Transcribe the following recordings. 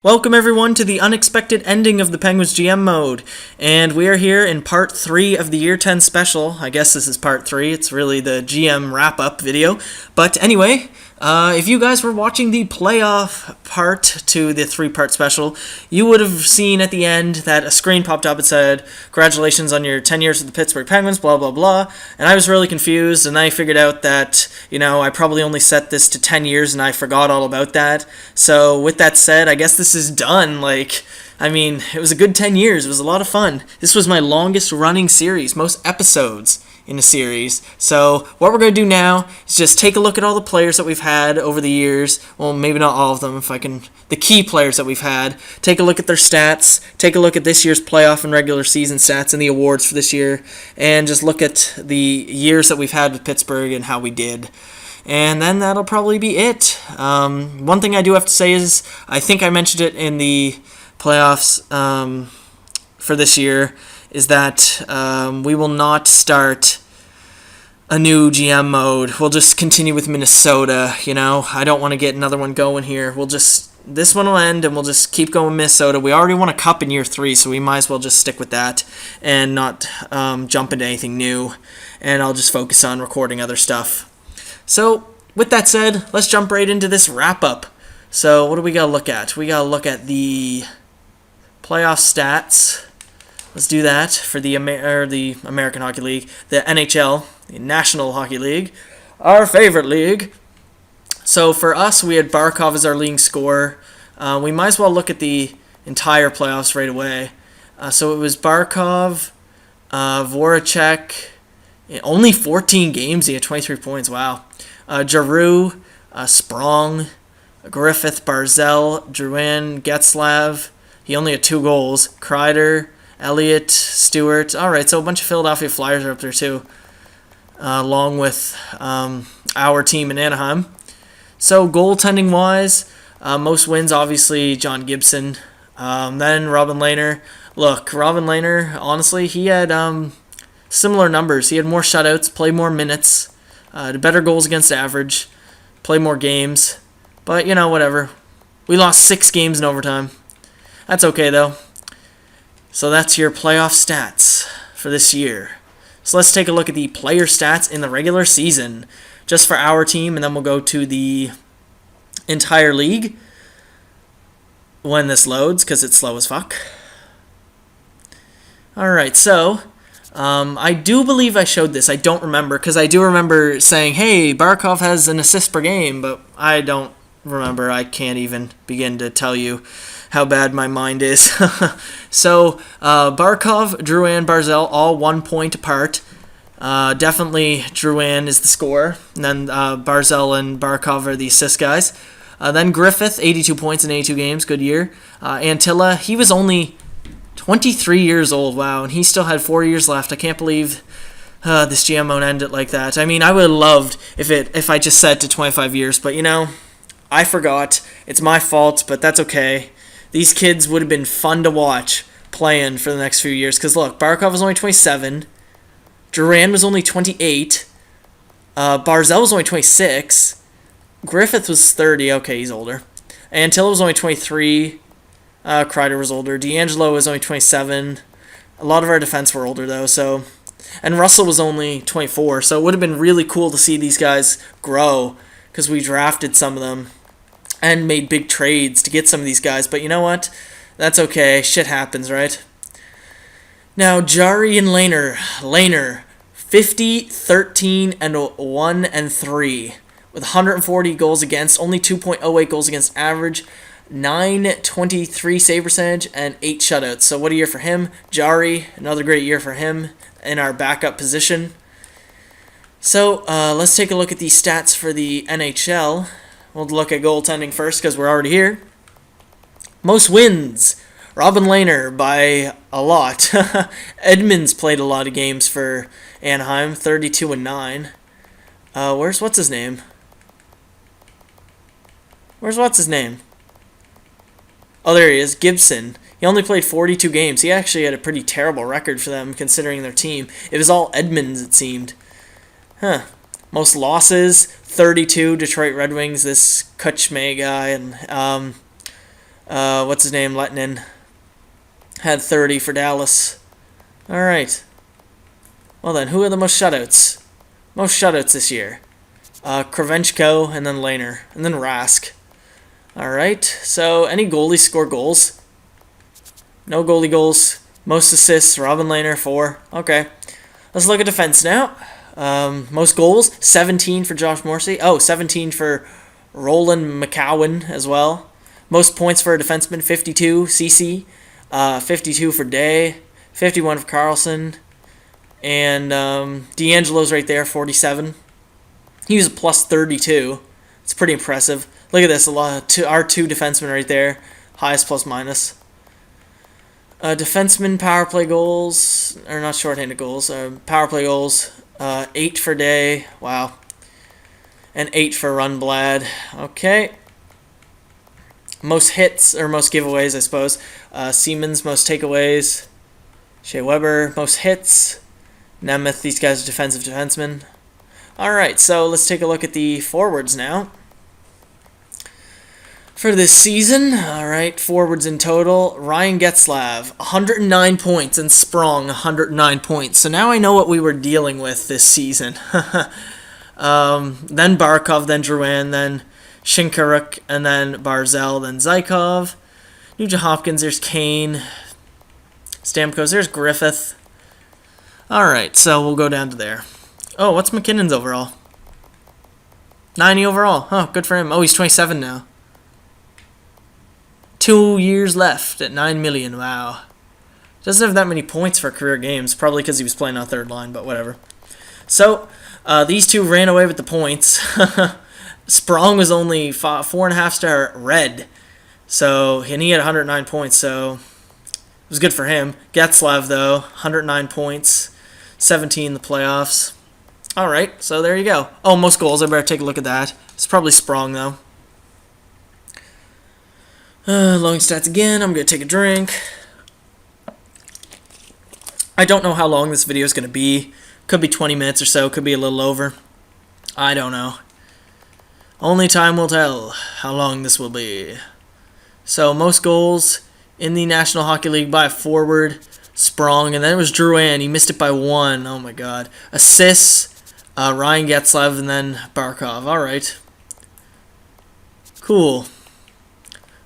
Welcome everyone to the unexpected ending of the Penguins GM mode, and we are here in part 3 of the Year 10 special. I guess this is part 3, it's really the GM wrap-up video, but anyway, if you guys were watching the playoff part to the 3-part special, you would have seen at the end that a screen popped up and said, congratulations on your 10 years with the Pittsburgh Penguins, blah blah blah, and I was really confused, and I figured out that, I probably only set this to 10 years and I forgot all about that. So with that said, I guess this is done. It was a good 10 years. It was a lot of fun. This was my longest running series, most episodes in a series. So what we're going to do now is just take a look at all the players that we've had over the years. Well, maybe not all of them, the key players that we've had. Take a look at their stats. Take a look at this year's playoff and regular season stats and the awards for this year. And just look at the years that we've had with Pittsburgh and how we did. And then that'll probably be it. One thing I do have to say is, I think I mentioned it in the playoffs for this year, is that we will not start a new GM mode. We'll just continue with Minnesota, I don't want to get another one going here. This one will end, and we'll just keep going with Minnesota. We already won a cup in year 3, so we might as well just stick with that and not jump into anything new. And I'll just focus on recording other stuff. So, with that said, let's jump right into this wrap-up. So, what do we got to look at? We got to look at the playoff stats. Let's do that for the American Hockey League, the NHL, the National Hockey League, our favorite league. So, for us, we had Barkov as our leading scorer. We might as well look at the entire playoffs right away. So, it was Barkov, Voracek. Only 14 games, he had 23 points, wow. Giroux, Sprong, Griffith, Barzal, Drouin, Getzlav. He only had 2 goals. Kreider, Elliott, Stewart. Alright, so a bunch of Philadelphia Flyers are up there too, along with our team in Anaheim. So goaltending-wise, most wins, obviously, John Gibson. Then Robin Lehner. Look, Robin Lehner, honestly, he had similar numbers. He had more shutouts, played more minutes, better goals against average, played more games. But, whatever. We lost 6 games in overtime. That's okay, though. So that's your playoff stats for this year. So let's take a look at the player stats in the regular season, just for our team, and then we'll go to the entire league when this loads, because it's slow as fuck. Alright, so I do believe I showed this. I don't remember, because I do remember saying, hey, Barkov has an assist per game, but I don't remember. I can't even begin to tell you how bad my mind is. So, Barkov, Drouin, Barzal, all 1 point apart. Definitely Drouin is the scorer, and then Barzal and Barkov are the assist guys. Then Griffith, 82 points in 82 games, good year. Antilla, he was only 23 years old, wow, and he still had 4 years left. I can't believe this GM won't end it like that. I mean, I would have loved if I just set it to 25 years, but I forgot. It's my fault, but that's okay. These kids would have been fun to watch playing for the next few years, because look, Barkov was only 27, Duran was only 28, Barzal was only 26, Griffith was 30, okay, he's older, Antilla was only 23, Kreider was older. D'Angelo was only 27. A lot of our defense were older, though. And Russell was only 24. So it would have been really cool to see these guys grow, because we drafted some of them and made big trades to get some of these guys. But you know what? That's okay. Shit happens, right? Now, Jari and Lehner, 50, 13, and 1 and 3 with 140 goals against, only 2.08 goals against average. 923 save percentage, and 8 shutouts. So what a year for him. Jari, another great year for him in our backup position. So let's take a look at the stats for the NHL. We'll look at goaltending first, because we're already here. Most wins. Robin Lehner by a lot. Edmonds played a lot of games for Anaheim, 32 and 9. What's his name? Oh, there he is, Gibson. He only played 42 games. He actually had a pretty terrible record for them, considering their team. It was all Edmonds, it seemed. Most losses, 32, Detroit Red Wings, this Kutchme guy, and What's his name? Lettinen had 30 for Dallas. All right. Well then, who are the most shutouts? Most shutouts this year. Kravchenko, and then Lehner, and then Rask. All right. So any goalies score goals? No goalie goals. Most assists, Robin Lehner, 4. Okay. Let's look at defense now. Most goals, 17 for Josh Morrissey. Oh, 17 for Roland McCowan as well. Most points for a defenseman, 52, CC. 52 for Day. 51 for Carlson. And D'Angelo's right there, 47. He was a plus 32. It's pretty impressive. Look at this, our two defensemen right there. Highest plus minus. Defenseman power play goals, or not shorthanded goals, power play goals, 8 for Day, wow, and 8 for Rundblad. Okay. Most hits, or most giveaways, I suppose. Siemens, most takeaways. Shea Weber, most hits. Nemeth, these guys are defensive defensemen. Alright, so let's take a look at the forwards now. For this season, alright, forwards in total, Ryan Getzlaf, 109 points, and Sprong, 109 points. So now I know what we were dealing with this season. Then Barkov, then Drouin, then Shinkaruk, and then Barzal, then Zykov. Nugent Hopkins, there's Kane. Stamkos, there's Griffith. Alright, so we'll go down to there. Oh, what's McKinnon's overall? 90 overall. Oh, good for him. Oh, he's 27 now. 2 years left at 9 million. Wow. Doesn't have that many points for career games. Probably because he was playing on third line, but whatever. So, these two ran away with the points. Sprong was only 4.5 star red. So, and he had 109 points, so it was good for him. Getzlaf, though, 109 points. 17 in the playoffs. Alright, so there you go. Oh, most goals. I better take a look at that. It's probably Sprong, though. Long stats again. I'm going to take a drink. I don't know how long this video is going to be. Could be 20 minutes or so. Could be a little over. I don't know. Only time will tell how long this will be. So, most goals in the National Hockey League by a forward, Sprong. And then it was Drouin. He missed it by 1. Oh, my God. Assists, Ryan Getzlaf, and then Barkov. All right. Cool.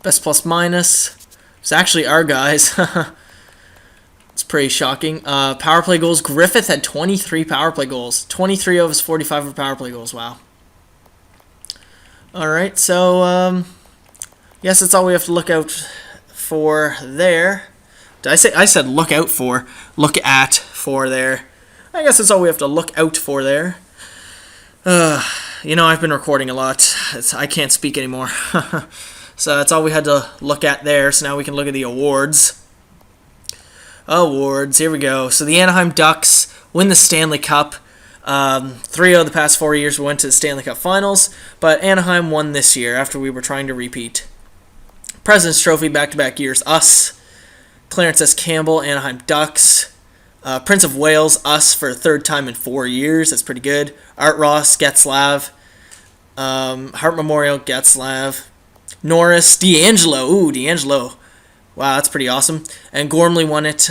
Best plus minus. It's actually our guys. It's pretty shocking. Power play goals. Griffith had 23 power play goals. 23 of his 45 were power play goals. Wow. Alright, so yes, that's all we have to look out for there. Did I say I said look out for? Look at for there. I guess that's all we have to look out for there. You know, I've been recording a lot. I can't speak anymore. So that's all we had to look at there. So now we can look at the awards. Awards, here we go. So the Anaheim Ducks win the Stanley Cup. 3 of the past 4 years we went to the Stanley Cup Finals, but Anaheim won this year after we were trying to repeat. President's Trophy back-to-back years, us. Clarence S. Campbell, Anaheim Ducks. Prince of Wales, us for a 3rd time in 4 years. That's pretty good. Art Ross, Getzlaf. Hart Memorial, Getzlaf. Norris, D'Angelo. Ooh, D'Angelo. Wow, that's pretty awesome. And Gormley won it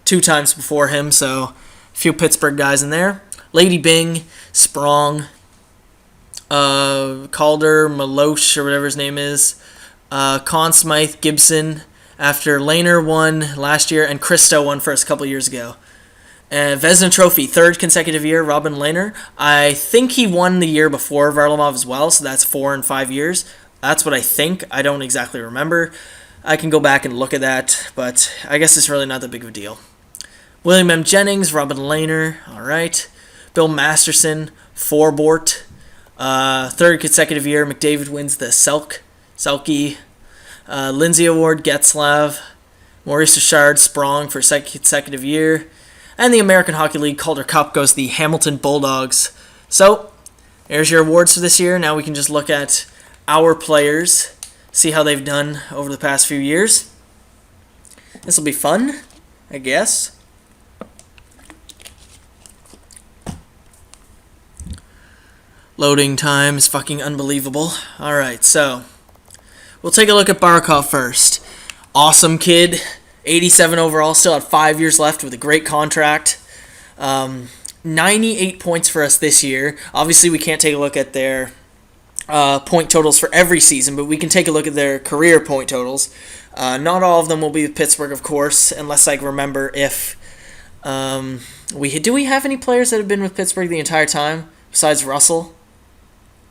2 times before him, so a few Pittsburgh guys in there. Lady Byng, Sprong, Calder, Maloche, or whatever his name is. Conn Smythe, Gibson, after Lehner won last year, and Christo won first a couple years ago. Vezina Trophy, 3rd consecutive year, Robin Lehner. I think he won the year before Varlamov as well, so that's 4 and 5 years. That's what I think. I don't exactly remember. I can go back and look at that, but I guess it's really not that big of a deal. William M. Jennings, Robin Lehner, all right. Bill Masterson, Forbort. 3rd consecutive year, McDavid wins the Selke. Lindsay Award, Getzlaf. Maurice Richard, Sprong for 2nd consecutive year. And the American Hockey League Calder Cup goes to the Hamilton Bulldogs. So, there's your awards for this year. Now we can just look at our players, see how they've done over the past few years. This will be fun, I guess. Loading time is fucking unbelievable. Alright, so We'll take a look at Barkov first. Awesome kid, 87 overall, still had 5 years left with a great contract. 98 points for us this year. Obviously, we can't take a look at their point totals for every season, but we can take a look at their career point totals. Not all of them will be with Pittsburgh, of course, unless I remember if do we have any players that have been with Pittsburgh the entire time besides Russell?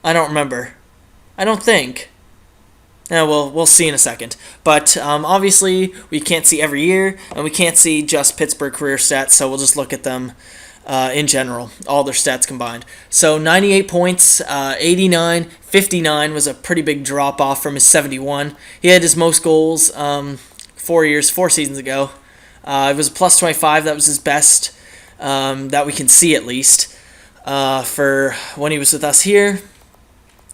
I don't remember. I don't think. We'll see in a second. But obviously, we can't see every year, and we can't see just Pittsburgh career stats, so we'll just look at them in general, all their stats combined. So 98 points, 89, 59 was a pretty big drop-off from his 71. He had his most goals 4 seasons ago. It was a plus 25. That was his best that we can see, at least, for when he was with us here.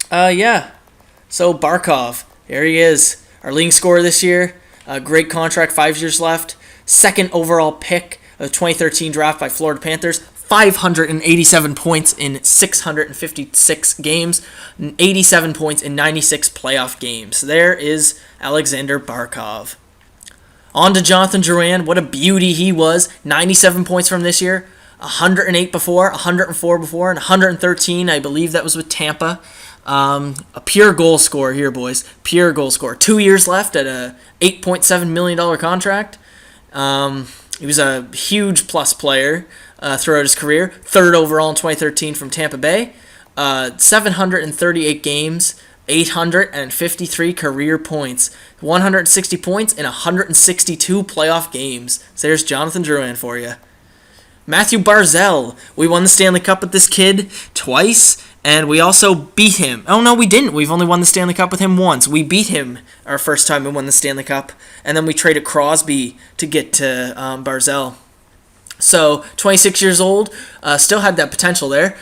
So Barkov, here he is, our leading scorer this year. Great contract, 5 years left. Second overall pick of the 2013 draft by Florida Panthers. 587 points in 656 games. 87 points in 96 playoff games. There is Alexander Barkov. On to Jonathan Drouin. What a beauty he was. 97 points from this year. 108 before, 104 before, and 113, I believe that was with Tampa. A pure goal scorer here, boys. Pure goal scorer. 2 years left at a $8.7 million contract. He was a huge plus player throughout his career. Third overall in 2013 from Tampa Bay. 738 games, 853 career points. 160 points in 162 playoff games. So there's Jonathan Drouin for you. Matthew Barzal. We won the Stanley Cup with this kid twice, and we also beat him. Oh, no, we didn't. We've only won the Stanley Cup with him once. We beat him our first time we won the Stanley Cup, and then we traded Crosby to get to Barzal. So, 26 years old, still had that potential there.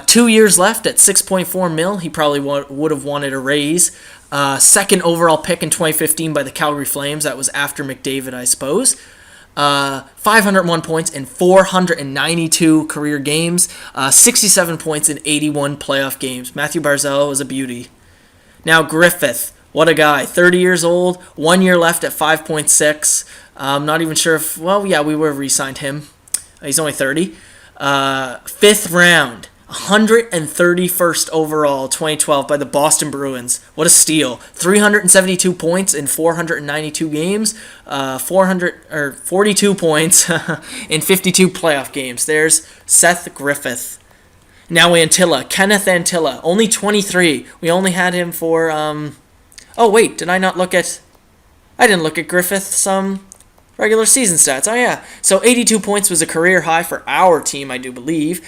2 years left at $6.4 million. He probably would have wanted a raise. Second overall pick in 2015 by the Calgary Flames. That was after McDavid, I suppose. 501 points in 492 career games, 67 points in 81 playoff games. Matthew Barzal was a beauty. Now Griffith, what a guy. 30 years old, 1 year left at 5.6. I'm not even sure if, we would have re-signed him. He's only 30. Fifth round, 131st overall, 2012 by the Boston Bruins. What a steal. 372 points in 492 games, 42 points in 52 playoff games. There's Seth Griffith. Now Kenneth Antilla, only 23. We only had him for, did I not look at, I didn't look at Griffith's, regular season stats. Oh, yeah. So 82 points was a career high for our team, I do believe.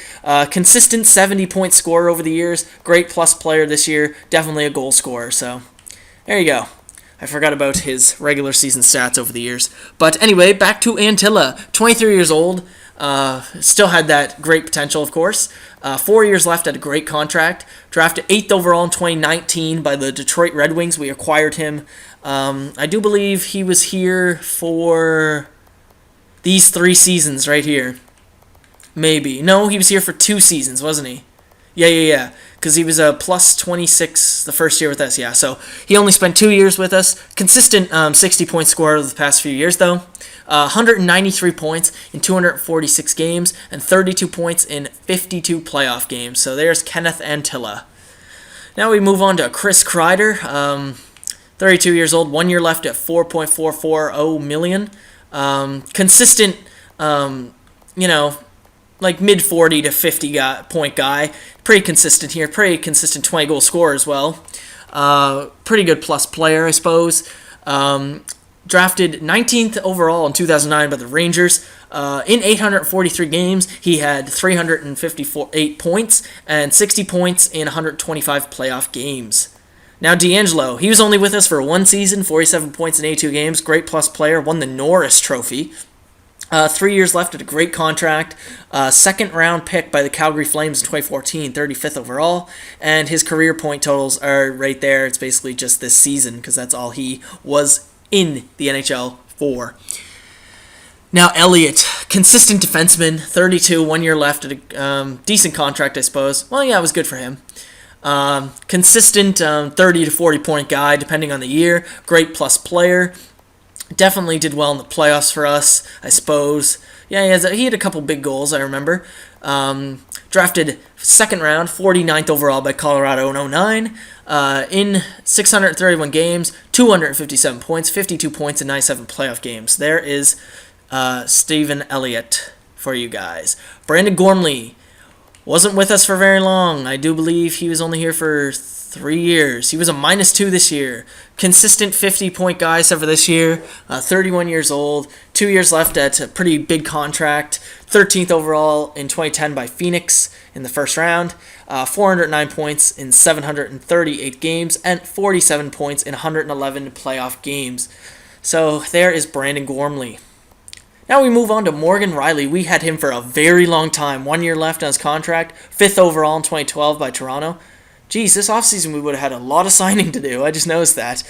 Consistent 70-point scorer over the years. Great plus player this year. Definitely a goal scorer. So there you go. I forgot about his regular season stats over the years. But anyway, back to Antilla. 23 years old. Still had that great potential, of course. 4 years left at a great contract. Drafted 8th overall in 2019 by the Detroit Red Wings. We acquired him. I do believe he was here for these 3 seasons right here. Maybe. No, he was here for 2 seasons, wasn't he? Yeah. Because he was a plus 26 the first year with us, yeah. So he only spent 2 years with us. Consistent 60-point scorer of the past few years, though. 193 points in 246 games and 32 points in 52 playoff games. So there's Kenneth Antilla. Now we move on to Chris Kreider. 32 years old, 1 year left at $4.440 million. Consistent, like mid 40 to 50 point guy. Pretty consistent here. Pretty consistent 20-goal scorer as well. Pretty good plus player, I suppose. Drafted 19th overall in 2009 by the Rangers. In 843 games, he had 358 points and 60 points in 125 playoff games. Now D'Angelo, he was only with us for 1 season, 47 points in 82 games, great plus player, won the Norris Trophy. 3 years left at a great contract. Second round pick by the Calgary Flames in 2014, 35th overall. And his career point totals are right there. It's basically just this season because that's all he was in the NHL for. Now Elliott, consistent defenseman, 32, 1 year left at a decent contract, I suppose. Well, yeah, it was good for him. Consistent 30 to 40 point guy depending on the year. Great plus player. Definitely did well in the playoffs for us, I suppose. Yeah, he had a couple big goals, I remember. Drafted second round, 49th overall by Colorado in 09. In 631 games, 257 points, 52 points in 97 playoff games. There is Stephen Elliott for you guys. Brandon Gormley wasn't with us for very long. I do believe he was only here for 3 years. He was a -2 this year. Consistent 50-point guy except for this year. 31 years old. 2 years left at a pretty big contract. 13th overall in 2010 by Phoenix in the first round. 409 points in 738 games and 47 points in 111 playoff games. So there is Brandon Gormley. Now we move on to Morgan Riley. We had him for a very long time. 1 year left on his contract. 5th overall in 2012 by Toronto. Geez, this offseason we would have had a lot of signing to do. I just noticed that.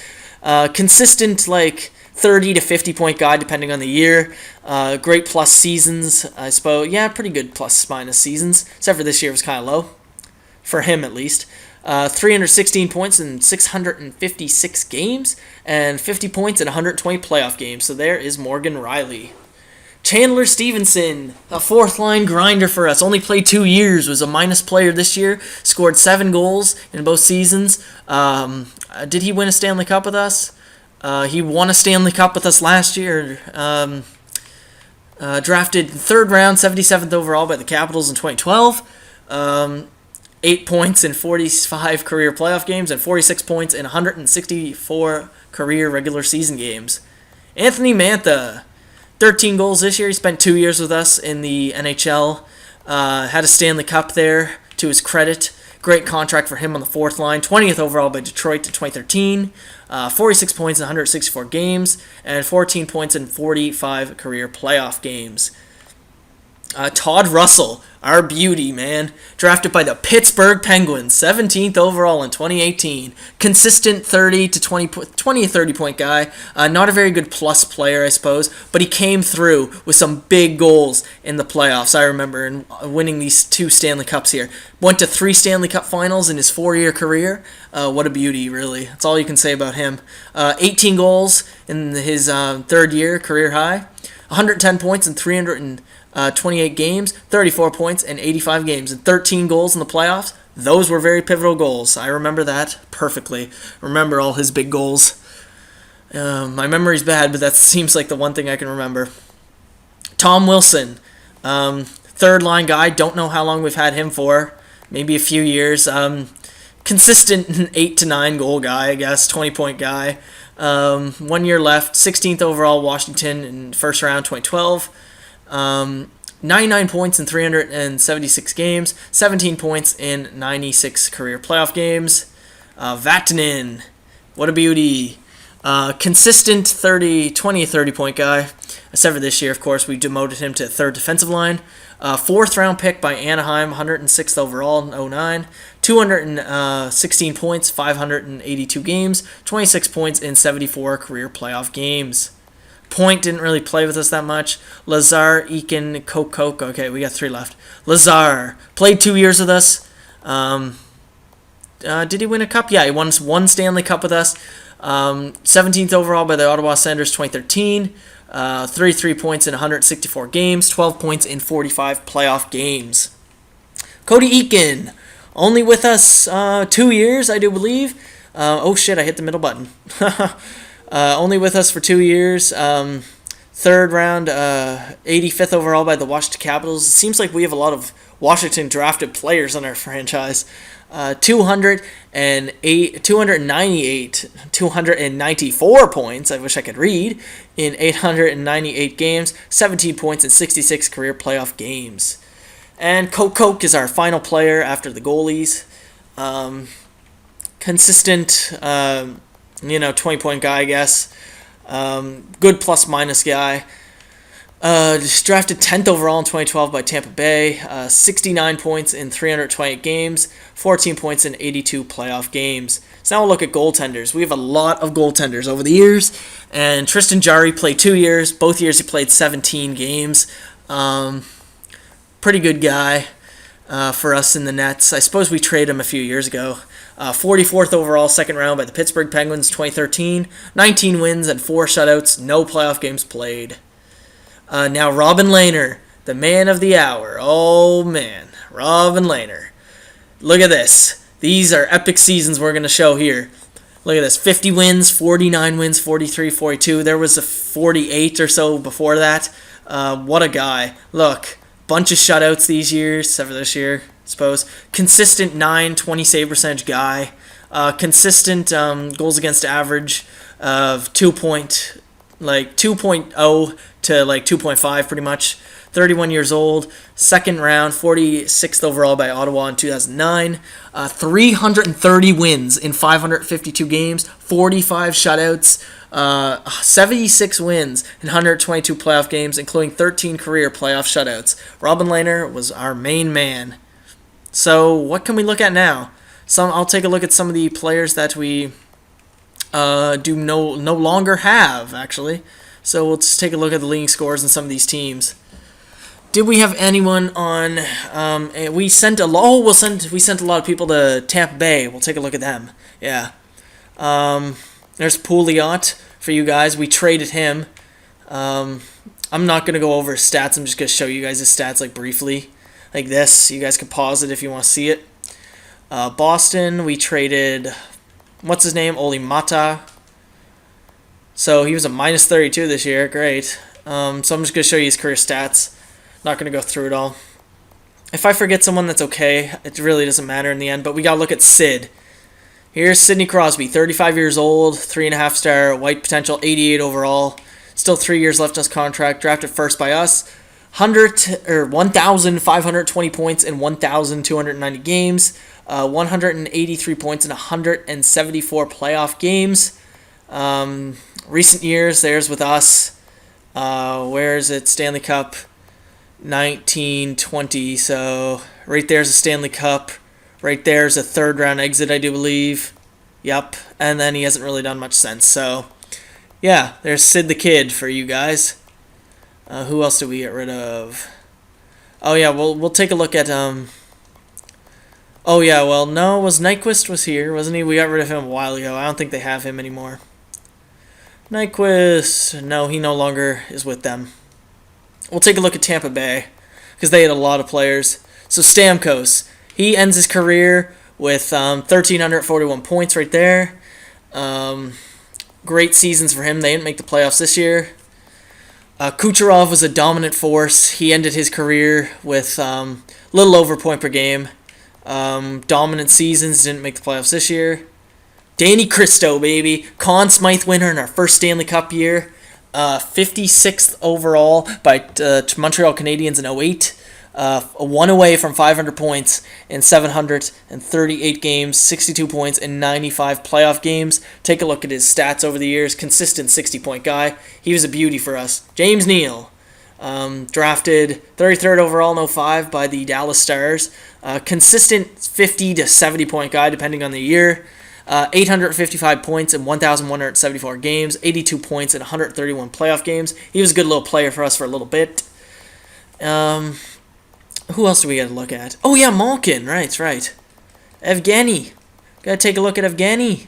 Consistent, 30 to 50 point guy depending on the year. Great plus seasons, I suppose. Yeah, pretty good plus minus seasons. Except for this year was kind of low. For him, at least. 316 points in 656 games. And 50 points in 120 playoff games. So there is Morgan Riley. Chandler Stevenson, a fourth-line grinder for us. Only played 2 years. Was a minus player this year. Scored 7 goals in both seasons. Did he win a Stanley Cup with us? He won a Stanley Cup with us last year. Drafted 3rd round, 77th overall by the Capitals in 2012. 8 points in 45 career playoff games and 46 points in 164 career regular season games. Anthony Mantha. 13 goals this year. He spent 2 years with us in the NHL. Had a Stanley Cup there, to his credit. Great contract for him on the 4th line. 20th overall by Detroit in 2013. 46 points in 164 games. And 14 points in 45 career playoff games. Todd Russell, our beauty, man. Drafted by the Pittsburgh Penguins, 17th overall in 2018. Consistent 30 to 30 point guy. Not a very good plus player, I suppose, but he came through with some big goals in the playoffs, I remember, and winning these 2 Stanley Cups here. Went to 3 Stanley Cup finals in his 4-year career. What a beauty, really. That's all you can say about him. 18 goals in his 3rd year, career high. 110 points in 328 games, 34 points in 85 games, and 13 goals in the playoffs. Those were very pivotal goals. I remember that perfectly. Remember all his big goals. My memory's bad, but that seems like the one thing I can remember. Tom Wilson, 3rd line guy. Don't know how long we've had him for. Maybe a few years. Consistent 8 to 9 goal guy, I guess. 20-point guy. 1 year left. 16th overall, Washington in first round, 2012. 99 points in 376 games. 17 points in 96 career playoff games. Vatanen, what a beauty. Consistent 20-30 point guy. Except for this year, of course, we demoted him to 3rd defensive line. 4th round pick by Anaheim, 106th overall in 09. 216 points, 582 games, 26 points in 74 career playoff games. Point didn't really play with us that much. Lazar, Eakin, Kokok. Okay, we got 3 left. Lazar played 2 years with us. Did he win a cup? Yeah, he won 1 Stanley Cup with us. 17th overall by the Ottawa Senators, 2013. 33 points in 164 games, 12 points in 45 playoff games. Cody Eakin, only with us 2 years, I do believe. Oh shit, I hit the middle button. Only with us for 2 years. 3rd round, 85th overall by the Washington Capitals. It seems like we have a lot of Washington drafted players on our franchise. 294 points, I wish I could read, in 898 games, 17 points in 66 career playoff games. And Kokok is our final player after the goalies. Consistent, 20-point guy, I guess. Good plus-minus guy. Drafted 10th overall in 2012 by Tampa Bay. 69 points in 328 games. 14 points in 82 playoff games. So now we'll look at goaltenders. We have a lot of goaltenders over the years. And Tristan Jarry played 2 years. Both years he played 17 games. Pretty good guy. for us in the Nets. I suppose we traded him a few years ago. 44th overall, second round by the Pittsburgh Penguins, 2013. 19 wins and 4 shutouts, no playoff games played. Now Robin Lehner, the man of the hour. Oh man, Robin Lehner. Look at this. These are epic seasons we're going to show here. Look at this. 50 wins, 49 wins, 43, 42. There was a 48 or so before that. What a guy. Look, bunch of shutouts these years, except for this year, I suppose. Consistent 920 save percentage guy. Consistent goals against average of 2.0 to like 2.5 pretty much. 31 years old, second round, 46th overall by Ottawa in 2009. 330 wins in 552 games, 45 shutouts, 76 wins in 122 playoff games, including 13 career playoff shutouts. Robin Lehner was our main man. So what can we look at now? I'll take a look at some of the players that we do no longer have, actually. So we'll just take a look at the leading scores in some of these teams. Did we have anyone on? We sent a lot of people to Tampa Bay. We'll take a look at them. Yeah. There's Pouliot for you guys. We traded him. I'm not gonna go over his stats. I'm just gonna show you guys his stats like briefly, like this. You guys can pause it if you want to see it. Boston. We traded. What's his name? Oli Mata. So he was a minus 32 this year. Great. So I'm just gonna show you his career stats. Not going to go through it all. If I forget someone, that's okay. It really doesn't matter in the end. But we got to look at Sid. Here's Sidney Crosby, 35 years old, 3.5-star, white potential, 88 overall. Still 3 years left on his contract. Drafted first by us. 1,520 points in 1,290 games. 183 points in 174 playoff games. Recent years, there's with us. Where is it? Stanley Cup. 1920, so right there's a Stanley Cup. Right there's a third round exit, I do believe. Yep, and then he hasn't really done much since. So, yeah, there's Sid the Kid for you guys. Who else did we get rid of? Oh yeah, we'll take a look at Oh yeah, well no, Nyquist was here, wasn't he? We got rid of him a while ago. I don't think they have him anymore. Nyquist, no, he no longer is with them. We'll take a look at Tampa Bay because they had a lot of players. So Stamkos, he ends his career with 1,341 points right there. Great seasons for him. They didn't make the playoffs this year. Kucherov was a dominant force. He ended his career with little over point per game. Dominant seasons, didn't make the playoffs this year. Danny Cristo, baby. Conn Smythe winner in our first Stanley Cup year. 56th overall by Montreal Canadiens in 08. One away from 500 points in 738 games, 62 points in 95 playoff games. Take a look at his stats over the years. Consistent 60-point guy. He was a beauty for us. James Neal, drafted 33rd overall in 05 by the Dallas Stars. Consistent 50 to 70-point guy depending on the year. 855 points in 1,174 games, 82 points in 131 playoff games. He was a good little player for us for a little bit. Who else do we got to look at? Oh yeah, Malkin. Right. Evgeny. Got to take a look at Evgeny.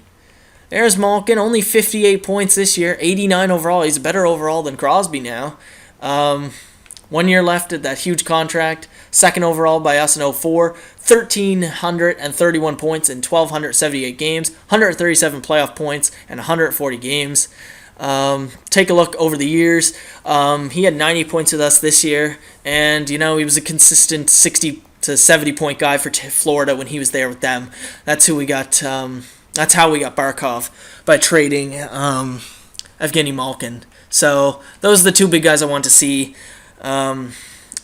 There's Malkin, only 58 points this year, 89 overall. He's a better overall than Crosby now. 1 year left at that huge contract. Second overall by us in 04. 1,331 points in 1,278 games. 137 playoff points and 140 games. Take a look over the years. He had 90 points with us this year. And, he was a consistent 60 to 70-point guy for Florida when he was there with them. That's who we got. That's how we got Barkov, by trading Evgeny Malkin. So those are the two big guys I want to see.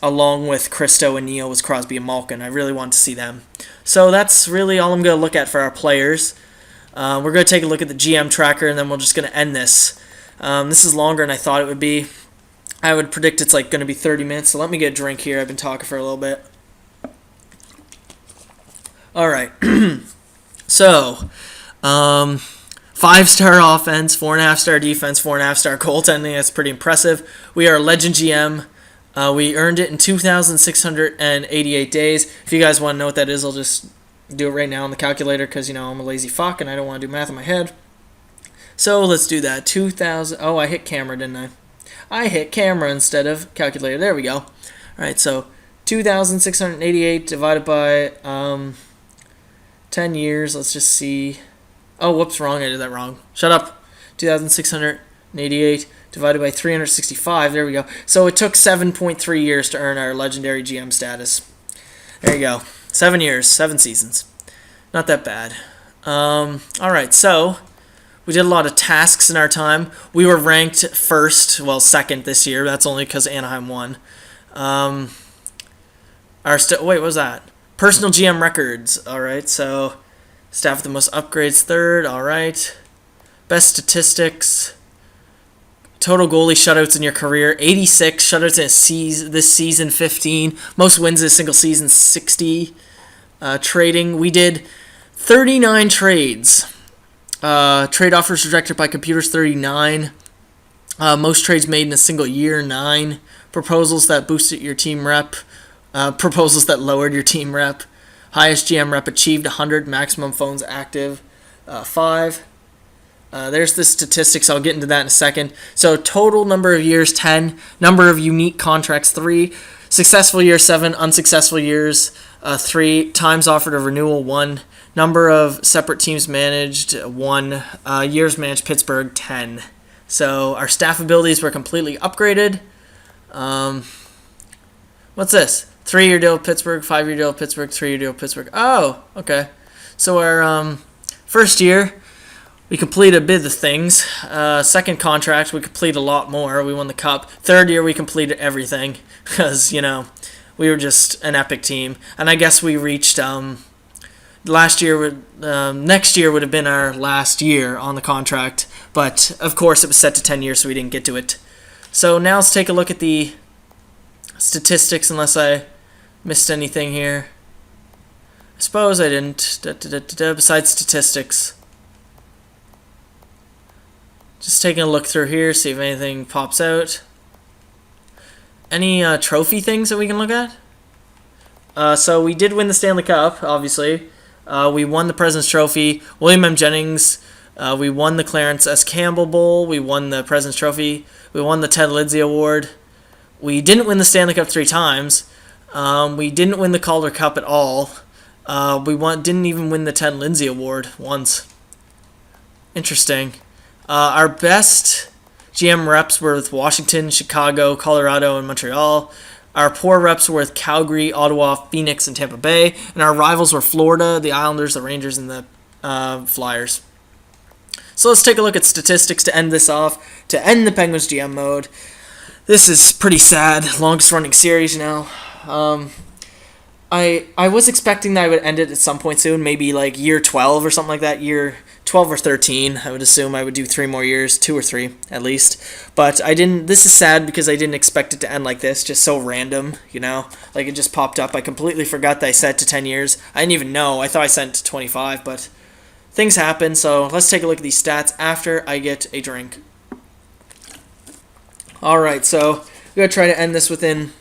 Along with Cristo and Neal was Crosby and Malkin. I really want to see them. So that's really all I'm going to look at for our players. We're going to take a look at the GM tracker, and then we're just going to end this. This is longer than I thought it would be. I would predict it's going to be 30 minutes, so let me get a drink here. I've been talking for a little bit. All right. So, 5-star offense, 4.5-star defense, 4.5-star goaltending. That's pretty impressive. We are a legend GM. We earned it in 2,688 days. If you guys want to know what that is, I'll just do it right now on the calculator because, I'm a lazy fuck and I don't want to do math in my head. So let's do that. 2,000. Oh, I hit camera, didn't I? I hit camera instead of calculator. There we go. All right, so 2,688 divided by 10 years. Let's just see. Oh, whoops, wrong. I did that wrong. Shut up. 2,688 divided by 365. There we go. So it took 7.3 years to earn our legendary GM status. There you go. 7 years, 7 seasons. Not that bad. All right, so we did a lot of tasks in our time. We were ranked second this year. That's only because Anaheim won. Wait, what was that? Personal GM records. All right, so staff with the most upgrades, third. All right. Best statistics. Total goalie shutouts in your career, 86. Shutouts in this season, 15. Most wins in a single season, 60. Trading, we did 39 trades. Trade offers rejected by computers, 39. Most trades made in a single year, 9. Proposals that boosted your team rep. Proposals that lowered your team rep. Highest GM rep achieved, 100. Maximum phones active, 5. There's the statistics. I'll get into that in a second. So total number of years, 10. Number of unique contracts, 3. Successful years, 7. Unsuccessful years, 3. Times offered a renewal, 1. Number of separate teams managed, 1. Years managed, Pittsburgh, 10. So our staff abilities were completely upgraded. What's this? 3-year deal with Pittsburgh, 5-year deal with Pittsburgh, 3-year deal with Pittsburgh. Oh, okay. So our first year, we completed a bit of the things. Second contract, we completed a lot more. We won the cup. Third year, we completed everything because, we were just an epic team. And I guess we reached next year would have been our last year on the contract. But, of course, it was set to 10 years, so we didn't get to it. So now let's take a look at the statistics, unless I missed anything here. I suppose I didn't. Besides statistics. Just taking a look through here, see if anything pops out. Any trophy things that we can look at? So we did win the Stanley Cup, obviously. We won the President's Trophy. William M. Jennings. We won the Clarence S. Campbell Bowl. We won the President's Trophy. We won the Ted Lindsay Award. We didn't win the Stanley Cup 3 times. We didn't win the Calder Cup at all. Didn't even win the Ted Lindsay Award once. Interesting. Our best GM reps were with Washington, Chicago, Colorado, and Montreal. Our poor reps were with Calgary, Ottawa, Phoenix, and Tampa Bay. And our rivals were Florida, the Islanders, the Rangers, and the Flyers. So let's take a look at statistics to end this off, to end the Penguins GM mode. This is pretty sad. Longest running series now. I was expecting that I would end it at some point soon, maybe like year 12 or something like that, year 12 or 13. I would assume I would do 3 more years, 2 or 3 at least. But I didn't. This is sad because I didn't expect it to end like this, just so random, like it just popped up. I completely forgot that I set it to 10 years. I didn't even know. I thought I set it to 25, but things happen. So let's take a look at these stats after I get a drink. All right, so we're gonna try to end this within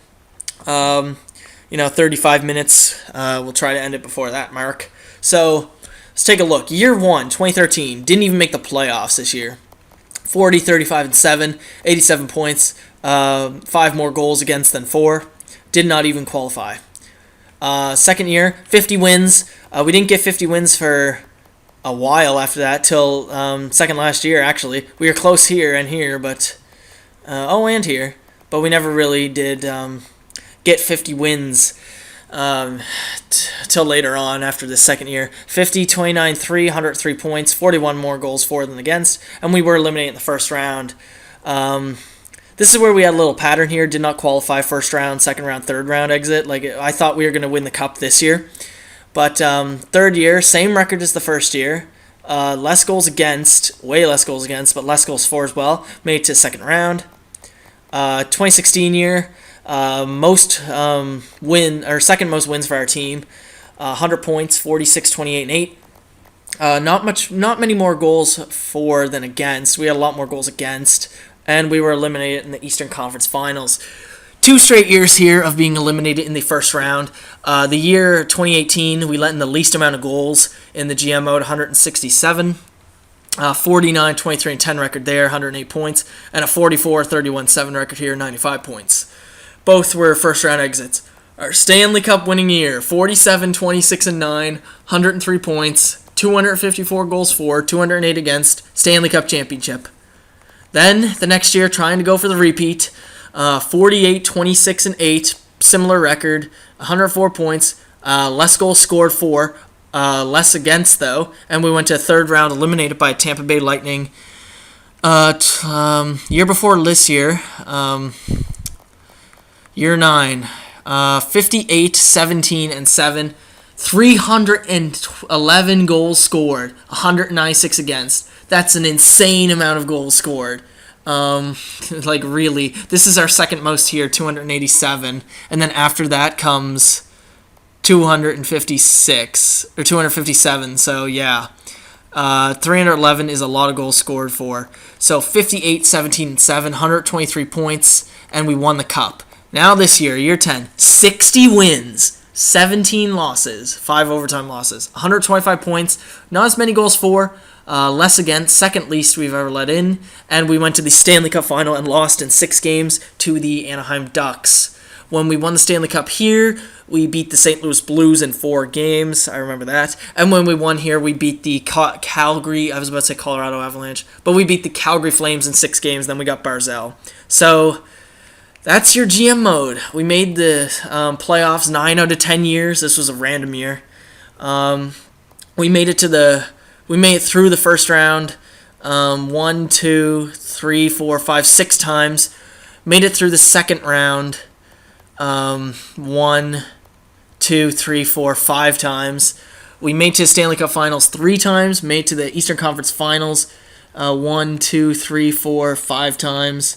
35 minutes. We'll try to end it before that mark. So let's take a look. Year 1, 2013, didn't even make the playoffs this year. 40, 35, and 7, 87 points, 5 more goals against than 4. Did not even qualify. Second year, 50 wins. We didn't get 50 wins for a while after that, till second last year, actually. We were close here and here, but... and here. But we never really did get 50 wins till later on after the second year. 50, 29, 3, 103 points, 41 more goals for than against, and we were eliminated in the first round. This is where we had a little pattern here. Did not qualify first round, second round, third round exit. Like I thought we were going to win the cup this year. But third year, same record as the first year. Less goals against, way less goals against, but less goals for as well. Made it to second round. 2016 year, second most wins for our team. 100 points, 46, 28, and 8. Not many more goals for than against. We had a lot more goals against, and we were eliminated in the Eastern Conference Finals. 2 straight years here of being eliminated in the first round. The year 2018, we let in the least amount of goals in the GM mode, 167. 49, 23, and 10 record there, 108 points, and a 44, 31, 7 record here, 95 points. Both were first round exits. Our Stanley Cup winning year, 47, 26, and 9, 103 points, 254 goals for, 208 against, Stanley Cup championship. Then, the next year, trying to go for the repeat, 48, 26, and 8, similar record, 104 points, less goals scored for, less against, though, and we went to third round, eliminated by Tampa Bay Lightning. Year before this year, year 9, 58, 17, and 7, 311 goals scored, 196 against. That's an insane amount of goals scored. Like, really, this is our second most here, 287, and then after that comes 256 or 257. So yeah, 311 is a lot of goals scored for. So 58, 17, and 7, 123 points, and we won the cup. Now this year, year 10, 60 wins, 17 losses, 5 overtime losses, 125 points, not as many goals for, less against, second least we've ever let in, and we went to the Stanley Cup final and lost in 6 games to the Anaheim Ducks. When we won the Stanley Cup here, we beat the St. Louis Blues in 4 games. I remember that. And when we won here, we beat the Calgary, I was about to say Colorado Avalanche, but we beat the Calgary Flames in 6 games, then we got Barzal. So that's your GM mode. We made the playoffs 9 out of 10 years. This was a random year. We made it through the first round 1, 2, 3, 4, 5, 6 times. Made it through the second round 1, 2, 3, 4, 5 times. We made to the Stanley Cup Finals 3 times. Made to the Eastern Conference Finals 1, 2, 3, 4, 5 times.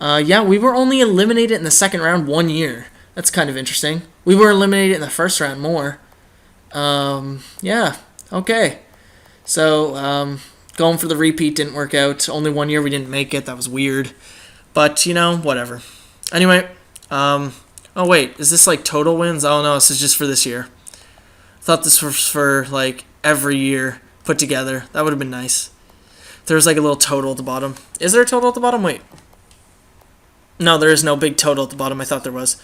Yeah, we were only eliminated in the second round 1 year. That's kind of interesting. We were eliminated in the first round more. Yeah, okay. So, going for the repeat didn't work out. Only 1 year we didn't make it. That was weird. But, whatever. Anyway, oh wait, is this like total wins? Oh no, this is just for this year. I thought this was for like every year put together. That would have been nice. There's like a little total at the bottom. Is there a total at the bottom? Wait. No, there is no big total at the bottom. I thought there was.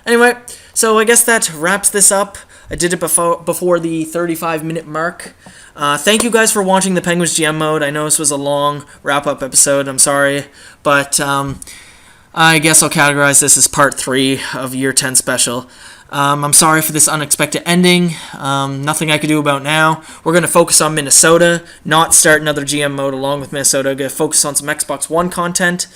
Anyway, so I guess that wraps this up. I did it before the 35-minute mark. Thank you guys for watching the Penguins GM mode. I know this was a long wrap-up episode. I'm sorry. But I guess I'll categorize this as part 3 of Year 10 special. I'm sorry for this unexpected ending. Nothing I could do about now. We're going to focus on Minnesota, not start another GM mode along with Minnesota. Going to focus on some Xbox One content.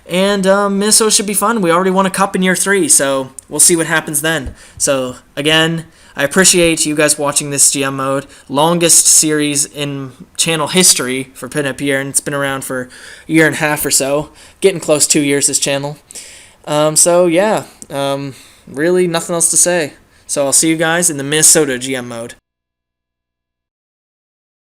And Minnesota should be fun. We already won a cup in year 3, so we'll see what happens then. So, again, I appreciate you guys watching this GM mode. Longest series in channel history for Pinhead Pierre, and it's been around for a year and a half or so. Getting close 2 years, this channel. So, yeah, really nothing else to say. So I'll see you guys in the Minnesota GM mode.